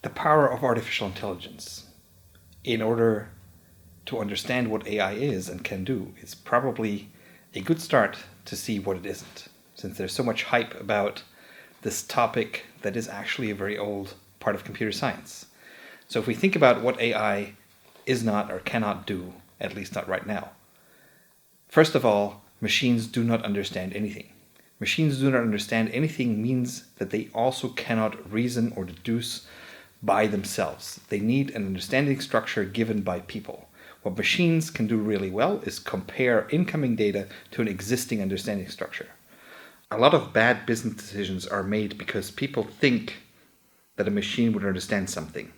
The power of artificial intelligence, in order to understand what AI is and can do, is probably a good start to see what it isn't, since there's so much hype about this topic that is actually a very old part of computer science. So if we think about what AI is not or cannot do, at least not right now. First of all, machines do not understand anything. Machines do not understand anything means that they also cannot reason or deduce by themselves. They need an understanding structure given by people. What machines can do really well is compare incoming data to an existing understanding structure. A lot of bad business decisions are made because people think that a machine would understand something.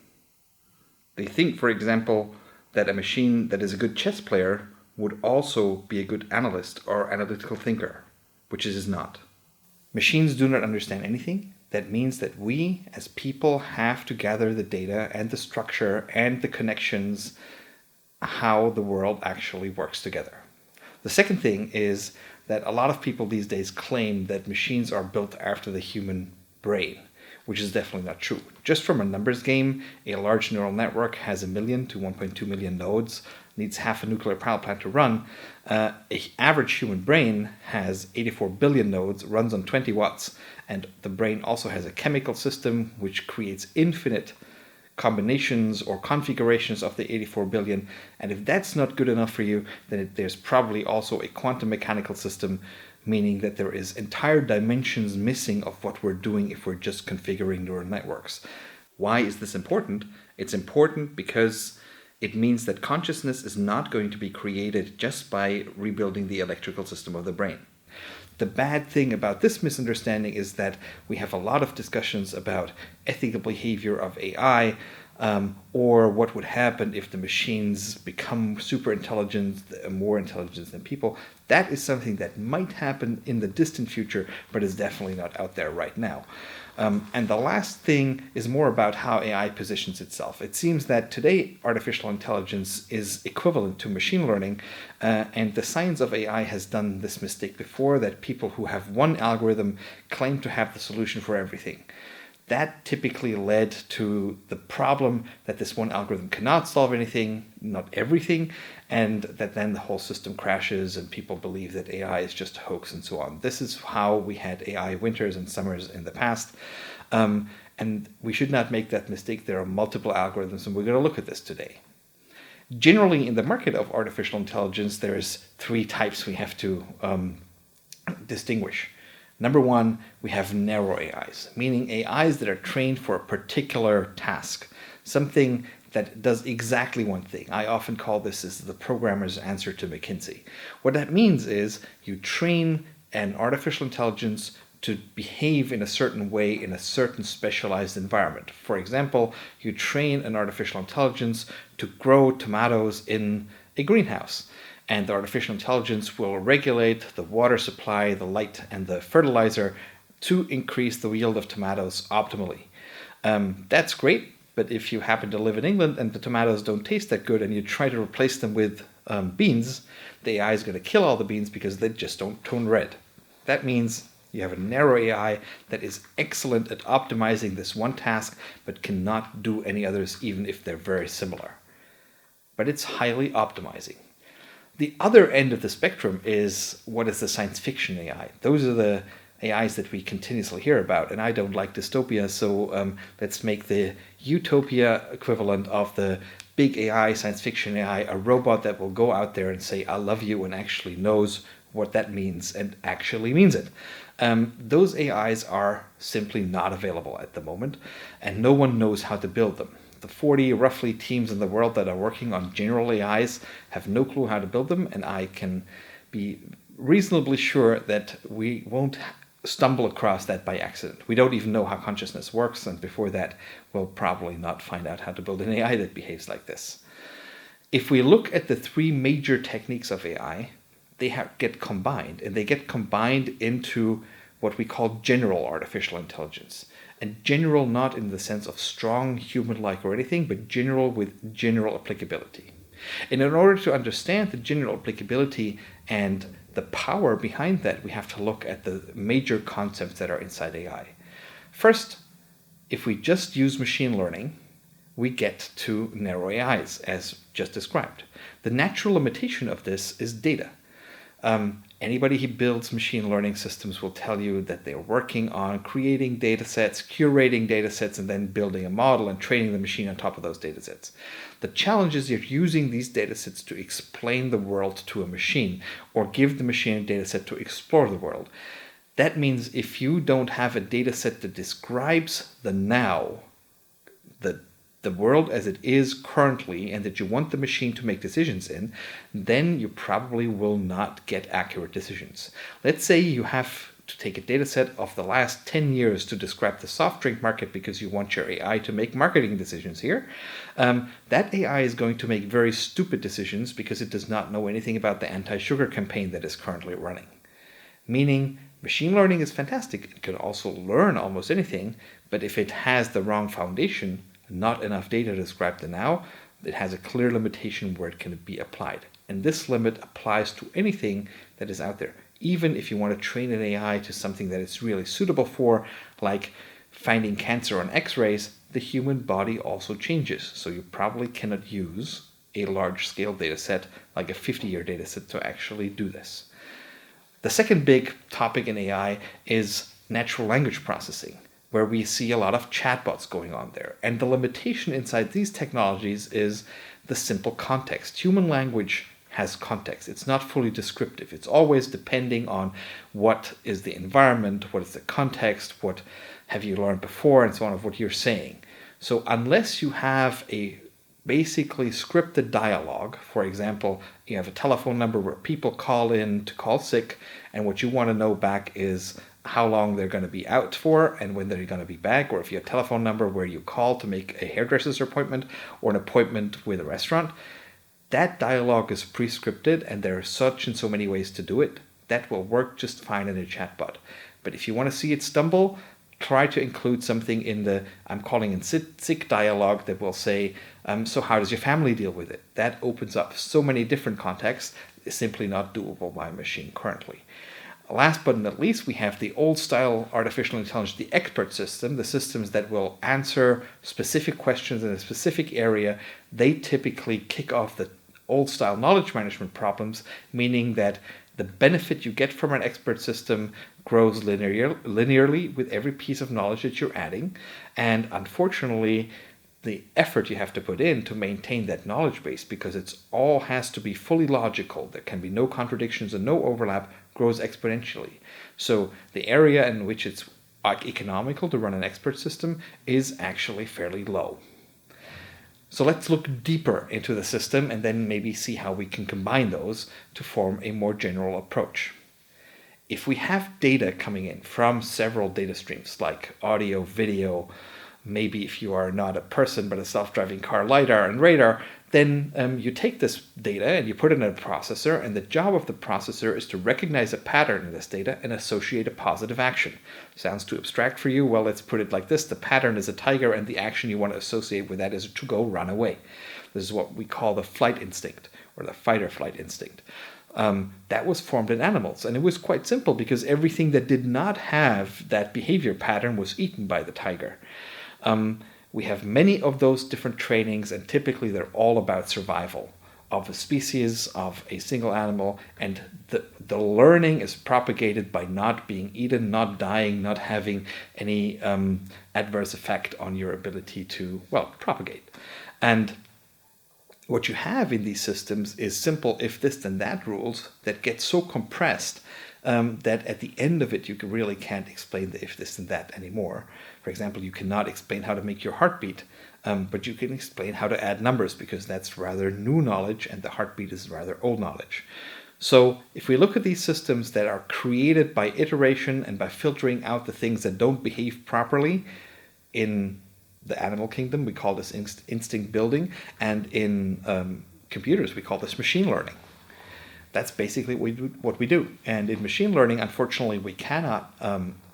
They think, for example, that a machine that is a good chess player would also be a good analyst or analytical thinker, which it is not. Machines do not understand anything. That means that we as people have to gather the data and the structure and the connections, how the world actually works together. The second thing is that a lot of people these days claim that machines are built after the human brain, which is definitely not true. Just from a numbers game, a large neural network has 1 million to 1.2 million nodes, needs half a nuclear power plant to run. An average human brain has 84 billion nodes, runs on 20 watts, and the brain also has a chemical system which creates infinite combinations or configurations of the 84 billion. And if that's not good enough for you, then there's probably also a quantum mechanical system, meaning that there is entire dimensions missing of what we're doing if we're just configuring neural networks. Why is this important? It's important because it means that consciousness is not going to be created just by rebuilding the electrical system of the brain. The bad thing about this misunderstanding is that we have a lot of discussions about ethical behavior of AI, or what would happen if the machines become super intelligent, more intelligent than people. That is something that might happen in the distant future, but is definitely not out there right now. And the last thing is more about how AI positions itself. It seems that today artificial intelligence is equivalent to machine learning, and the science of AI has done this mistake before, that people who have one algorithm claim to have the solution for everything. That typically led to the problem that this one algorithm cannot solve anything, not everything, and that then the whole system crashes and people believe that AI is just a hoax and so on. This is how we had AI winters and summers in the past. And we should not make that mistake. There are multiple algorithms, and we're going to look at this today. Generally, in the market of artificial intelligence, there's 3 types we have to distinguish. Number 1, we have narrow AIs, meaning AIs that are trained for a particular task, something that does exactly one thing. I often call this as the programmer's answer to McKinsey. What that means is you train an artificial intelligence to behave in a certain way in a certain specialized environment. For example, you train an artificial intelligence to grow tomatoes in a greenhouse. And the artificial intelligence will regulate the water supply, the light, and the fertilizer to increase the yield of tomatoes optimally. That's great, but if you happen to live in England and the tomatoes don't taste that good and you try to replace them with beans, the AI is going to kill all the beans because they just don't turn red. That means you have a narrow AI that is excellent at optimizing this one task, but cannot do any others even if they're very similar. But it's highly optimizing. The other end of the spectrum is what is the science fiction AI. Those are the AIs that we continuously hear about, and I don't like dystopia, so let's make the utopia equivalent of the big AI, science fiction AI, a robot that will go out there and say, I love you, and actually knows what that means and actually means it. Those AIs are simply not available at the moment, and no one knows how to build them. The 40 roughly teams in the world that are working on general AIs have no clue how to build them, and I can be reasonably sure that we won't stumble across that by accident. We don't even know how consciousness works, and before that, we'll probably not find out how to build an AI that behaves like this. If we look at the 3 major techniques of AI, they get combined, and they get combined into what we call general artificial intelligence. And general not in the sense of strong, human-like or anything, but general with general applicability. And in order to understand the general applicability and the power behind that, we have to look at the major concepts that are inside AI. First, if we just use machine learning, we get to narrow AIs, as just described. The natural limitation of this is data. Anybody who builds machine learning systems will tell you that they're working on creating data sets, curating data sets, and then building a model and training the machine on top of those data sets. The challenge is you're using these data sets to explain the world to a machine or give the machine a data set to explore the world. That means if you don't have a data set that describes the now, the world as it is currently, and that you want the machine to make decisions in, then you probably will not get accurate decisions. Let's say you have to take a data set of the last 10 years to describe the soft drink market because you want your AI to make marketing decisions here. That AI is going to make very stupid decisions because it does not know anything about the anti-sugar campaign that is currently running. Meaning, machine learning is fantastic. It can also learn almost anything, but if it has the wrong foundation, not enough data to describe the now, it has a clear limitation where it can be applied. And this limit applies to anything that is out there. Even if you want to train an AI to something that it's really suitable for, like finding cancer on X-rays, the human body also changes. So you probably cannot use a large-scale data set, like a 50-year data set, to actually do this. The second big topic in AI is natural language processing, where we see a lot of chatbots going on there. And the limitation inside these technologies is the simple context. Human language has context. It's not fully descriptive. It's always depending on what is the environment, what is the context, what have you learned before, and so on, of what you're saying. So unless you have a basically scripted dialogue, for example, you have a telephone number where people call in to call sick, and what you want to know back is how long they're going to be out for and when they're going to be back, or if you have a telephone number where you call to make a hairdresser's appointment or an appointment with a restaurant, that dialogue is pre-scripted and there are such and so many ways to do it. That will work just fine in a chatbot. But if you want to see it stumble, try to include something in the I'm calling in sick dialogue that will say, so how does your family deal with it? That opens up so many different contexts. It's simply not doable by a machine currently. Last but not least, we have the old-style artificial intelligence, the expert system, the systems that will answer specific questions in a specific area. They typically kick off the old-style knowledge management problems, meaning that the benefit you get from an expert system grows linearly with every piece of knowledge that you're adding. And unfortunately, the effort you have to put in to maintain that knowledge base, because it's all has to be fully logical, there can be no contradictions and no overlap, grows exponentially. So the area in which it's economical to run an expert system is actually fairly low. So let's look deeper into the system and then maybe see how we can combine those to form a more general approach. If we have data coming in from several data streams like audio, video, maybe if you are not a person but a self-driving car, LiDAR and radar, then you take this data and you put it in a processor, and the job of the processor is to recognize a pattern in this data and associate a positive action. Sounds too abstract for you? Well, let's put it like this. The pattern is a tiger, and the action you want to associate with that is to go run away. This is what we call the flight instinct, or the fight or flight instinct. That was formed in animals, and it was quite simple because everything that did not have that behavior pattern was eaten by the tiger. We have many of those different trainings, and typically they're all about survival of a species, of a single animal, and the learning is propagated by not being eaten, not dying, not having any adverse effect on your ability to, well, propagate. And what you have in these systems is simple if this then that rules that get so compressed that at the end of it you really can't explain the if this and that anymore. For example, you cannot explain how to make your heart beat, but you can explain how to add numbers because that's rather new knowledge and the heartbeat is rather old knowledge. So if we look at these systems that are created by iteration and by filtering out the things that don't behave properly in the animal kingdom, we call this instinct building, and in computers, we call this machine learning. That's basically what we do. And in machine learning, unfortunately, we cannot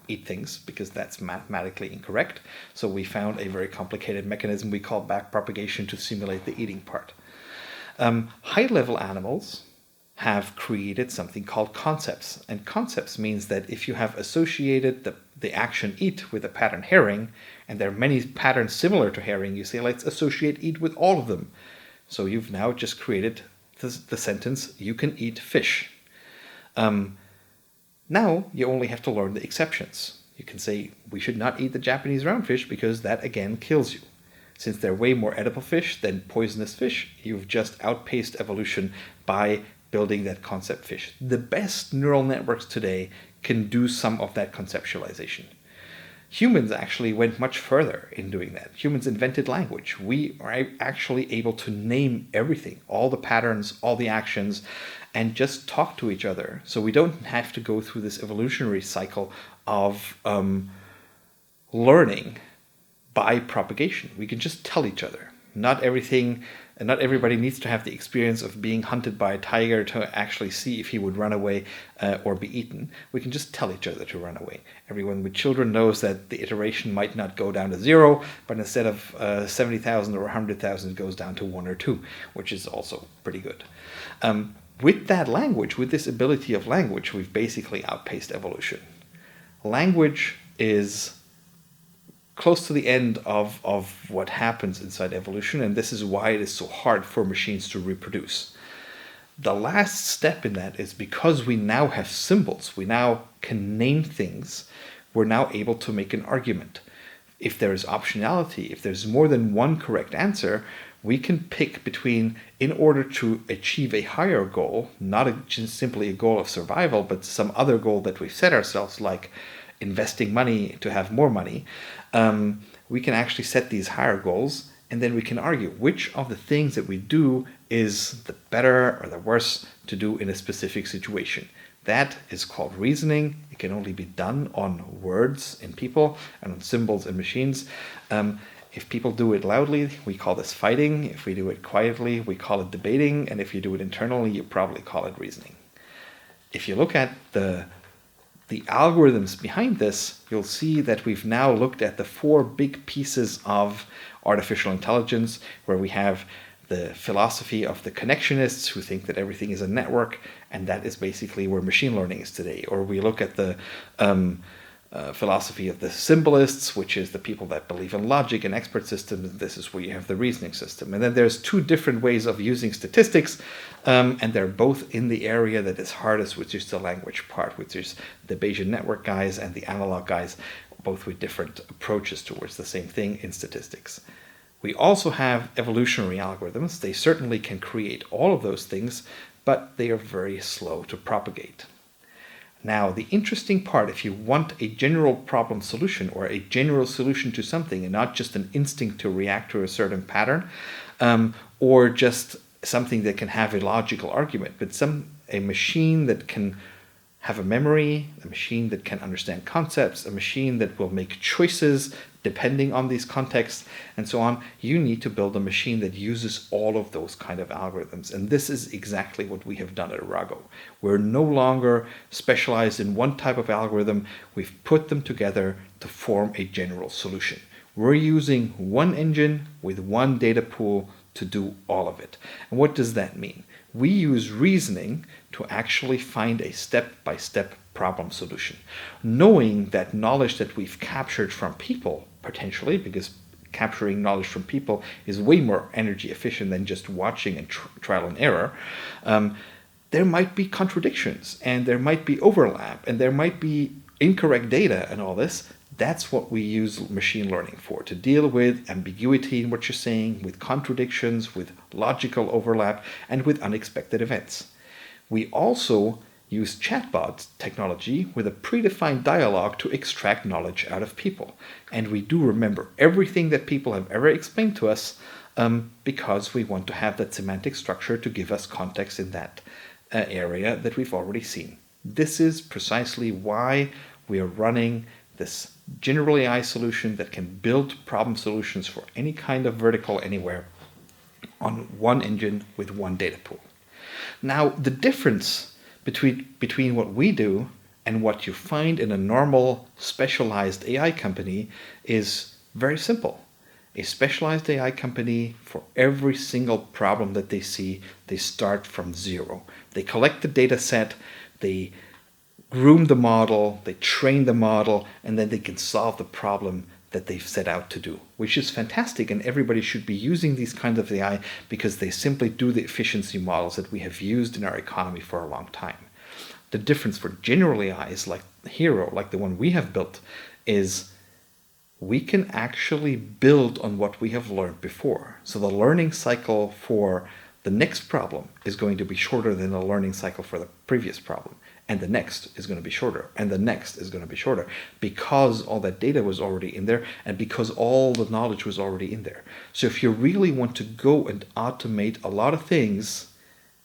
eat things because that's mathematically incorrect. So we found a very complicated mechanism we call backpropagation to simulate the eating part. High-level animals have created something called concepts. And concepts means that if you have associated the action eat with the pattern herring, and there are many patterns similar to herring, you say, let's associate eat with all of them. So you've now just created the sentence, you can eat fish. Now you only have to learn the exceptions. You can say, we should not eat the Japanese roundfish because that again kills you. Since they're way more edible fish than poisonous fish, you've just outpaced evolution by building that concept fish. The best neural networks today can do some of that conceptualization. Humans actually went much further in doing that. Humans invented language. We are actually able to name everything, all the patterns, all the actions, and just talk to each other. So we don't have to go through this evolutionary cycle of learning by propagation. We can just tell each other. Not everybody needs to have the experience of being hunted by a tiger to actually see if he would run away or be eaten. We can just tell each other to run away. Everyone with children knows that the iteration might not go down to 0, but instead of 70,000 or 100,000, it goes down to 1 or 2, which is also pretty good. With that language, with this ability of language, we've basically outpaced evolution. Language is close to the end of what happens inside evolution, and this is why it is so hard for machines to reproduce. The last step in that is because we now have symbols, we now can name things, we're now able to make an argument. If there is optionality, if there's more than one correct answer, we can pick between, in order to achieve a higher goal, not just simply a goal of survival, but some other goal that we've set ourselves, like investing money to have more money, we can actually set these higher goals, and then we can argue which of the things that we do is the better or the worse to do in a specific situation. That is called reasoning. It can only be done on words in people and on symbols in machines. If people do it loudly, we call this fighting. If we do it quietly, we call it debating. And if you do it internally, you probably call it reasoning. If you look at the algorithms behind this, you'll see that we've now looked at the 4 big pieces of artificial intelligence, where we have the philosophy of the connectionists who think that everything is a network, and that is basically where machine learning is today. Or we look at the philosophy of the symbolists, which is the people that believe in logic and expert systems. This is where you have the reasoning system. And then there's 2 different ways of using statistics, and they're both in the area that is hardest, which is the language part, which is the Bayesian network guys and the analog guys, both with different approaches towards the same thing in statistics. We also have evolutionary algorithms. They certainly can create all of those things, but they are very slow to propagate. Now, the interesting part, if you want a general problem solution or a general solution to something and not just an instinct to react to a certain pattern, or just something that can have a logical argument, but a machine that can have a memory, a machine that can understand concepts, a machine that will make choices depending on these contexts, and so on, you need to build a machine that uses all of those kind of algorithms. And this is exactly what we have done at Arago. We're no longer specialized in one type of algorithm. We've put them together to form a general solution. We're using one engine with one data pool to do all of it. And what does that mean? We use reasoning to actually find a step-by-step problem solution, knowing that knowledge that we've captured from people, potentially, because capturing knowledge from people is way more energy efficient than just watching and trial and error, there might be contradictions, and there might be overlap, and there might be incorrect data and all this. That's what we use machine learning for, to deal with ambiguity in what you're saying, with contradictions, with logical overlap, and with unexpected events. We also use chatbot technology with a predefined dialogue to extract knowledge out of people. And we do remember everything that people have ever explained to us because we want to have that semantic structure to give us context in that area that we've already seen. This is precisely why we are running this general AI solution that can build problem solutions for any kind of vertical anywhere on one engine with one data pool. Now, the difference between what we do and what you find in a normal specialized AI company is very simple. a specialized AI company, for every single problem that they see, they start from zero. They collect the data set, they groom the model, they train the model, and then they can solve the problem that they've set out to do, which is fantastic. And everybody should be using these kinds of AI because they simply do the efficiency models that we have used in our economy for a long time. The difference for general AIs like Hero, like the one we have built, is we can actually build on what we have learned before. So the learning cycle for the next problem is going to be shorter than the learning cycle for the previous problem. And the next is going to be shorter. And the next is going to be shorter because all that data was already in there and because all the knowledge was already in there. So if you really want to go and automate a lot of things,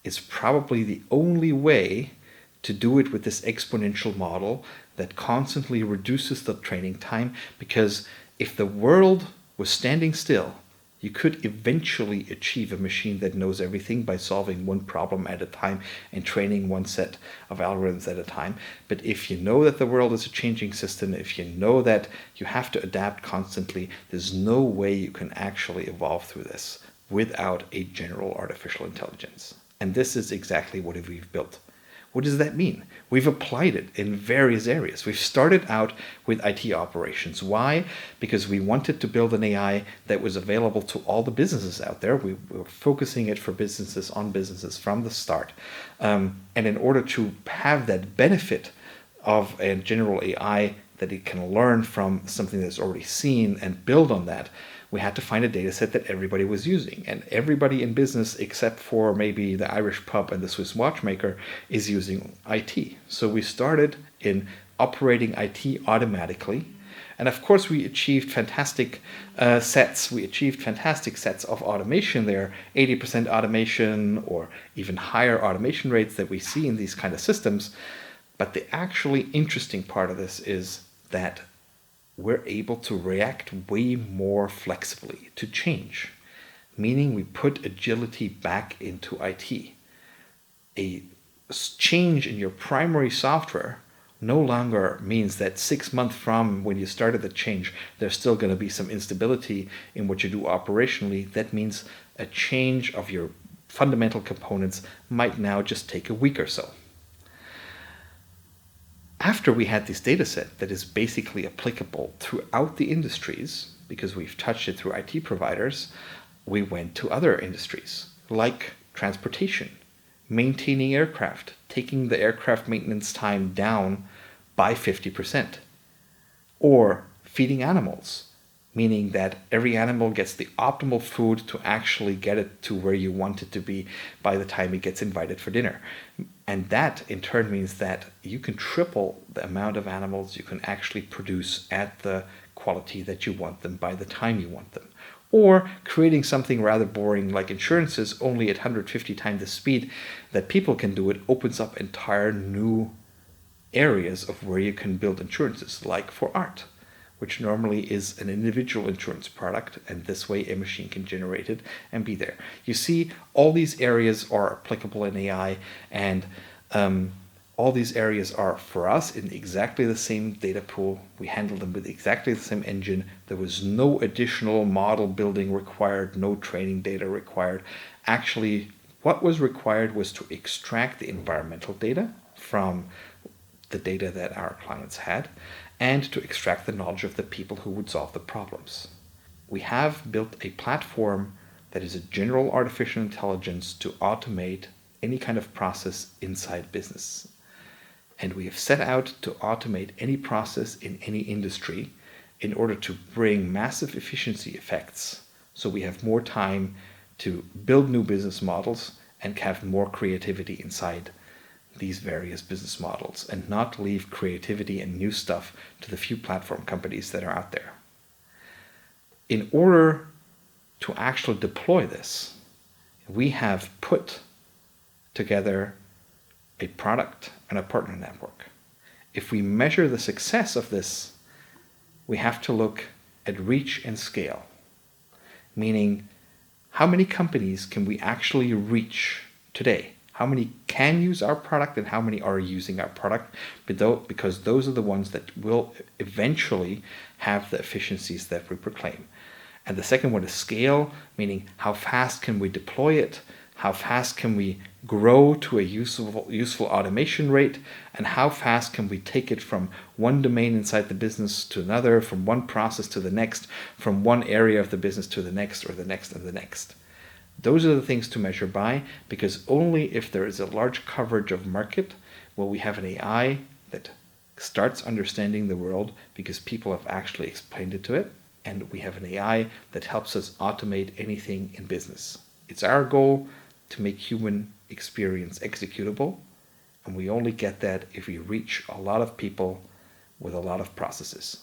it's probably the only way to do it with this exponential model that constantly reduces the training time, because if the world was standing still, you could eventually achieve a machine that knows everything by solving one problem at a time and training one set of algorithms at a time. But if you know that the world is a changing system, if you know that you have to adapt constantly, there's no way you can actually evolve through this without a general artificial intelligence. And this is exactly what we've built. What does that mean? We've applied it in various areas. We've started out with IT operations. Why? Because we wanted to build an AI that was available to all the businesses out there. We were focusing it for businesses, on businesses from the start. And in order to have that benefit of a general AI that it can learn from something that's already seen and build on that, we had to find a data set that everybody was using. And everybody in business, except for maybe the Irish pub and the Swiss watchmaker, is using IT. So we started in operating IT automatically. And of course, we achieved fantastic sets. We achieved fantastic sets of automation there, 80% automation or even higher automation rates that we see in these kind of systems. But the actually interesting part of this is that we're able to react way more flexibly to change, meaning we put agility back into IT. A change in your primary software no longer means that 6 months from when you started the change, there's still going to be some instability in what you do operationally. That means a change of your fundamental components might now just take a week or so. After we had this data set that is basically applicable throughout the industries, because we've touched it through IT providers, we went to other industries like transportation, maintaining aircraft, taking the aircraft maintenance time down by 50%, or feeding animals, meaning that every animal gets the optimal food to actually get it to where you want it to be by the time it gets invited for dinner. And that in turn means that you can triple the amount of animals you can actually produce at the quality that you want them by the time you want them. Or creating something rather boring like insurances only at 150 times the speed that people can do it opens up entire new areas of where you can build insurances, like for art, which normally is an individual insurance product, and this way a machine can generate it and be there. You see, all these areas are applicable in AI, and all these areas are, for us, in exactly the same data pool. We handle them with exactly the same engine. There was no additional model building required, no training data required. Actually, what was required was to extract the environmental data from the data that our clients had, and to extract the knowledge of the people who would solve the problems. We have built a platform that is a general artificial intelligence to automate any kind of process inside business. And we have set out to automate any process in any industry in order to bring massive efficiency effects. So we have more time to build new business models and have more creativity inside these various business models, and not leave creativity and new stuff to the few platform companies that are out there. In order to actually deploy this, we have put together a product and a partner network. If we measure the success of this, we have to look at reach and scale, meaning how many companies can we actually reach today? How many can use our product and how many are using our product? Because those are the ones that will eventually have the efficiencies that we proclaim. And the second one is scale, meaning how fast can we deploy it? How fast can we grow to a useful automation rate? And how fast can we take it from one domain inside the business to another, from one process to the next, from one area of the business to the next, or the next and the next? Those are the things to measure by, because only if there is a large coverage of market will we have an AI that starts understanding the world because people have actually explained it to it, and we have an AI that helps us automate anything in business. It's our goal to make human experience executable, and we only get that if we reach a lot of people with a lot of processes.